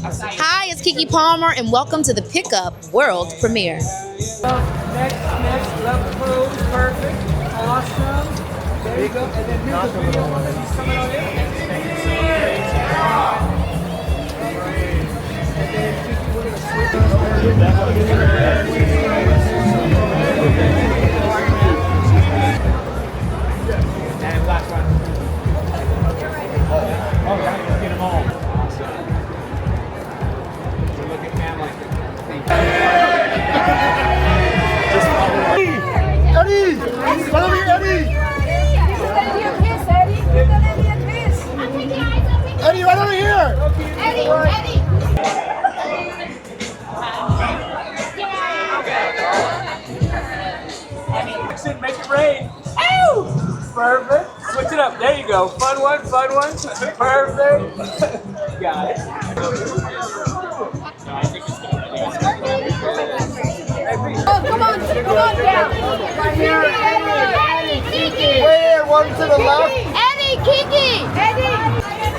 Hi, it's Keke Palmer, and welcome to the Pickup World Premiere. Next, left Cruz, perfect, awesome. There you go. And then here's the video one that he's coming out in. And then Keke, we're gonna switch. And last one. Oh, yeah, get them all. Awesome. Look at Cam like Eddie! Follow me, Eddie! Eddie, right over here! Make it rain. Ow! Perfect. Switch it up. There you go. Fun one, fun one. Perfect. Got it. Oh, come on down. Right here, Eddie, Keke. Where? One to the left. Eddie, Keke. Eddie.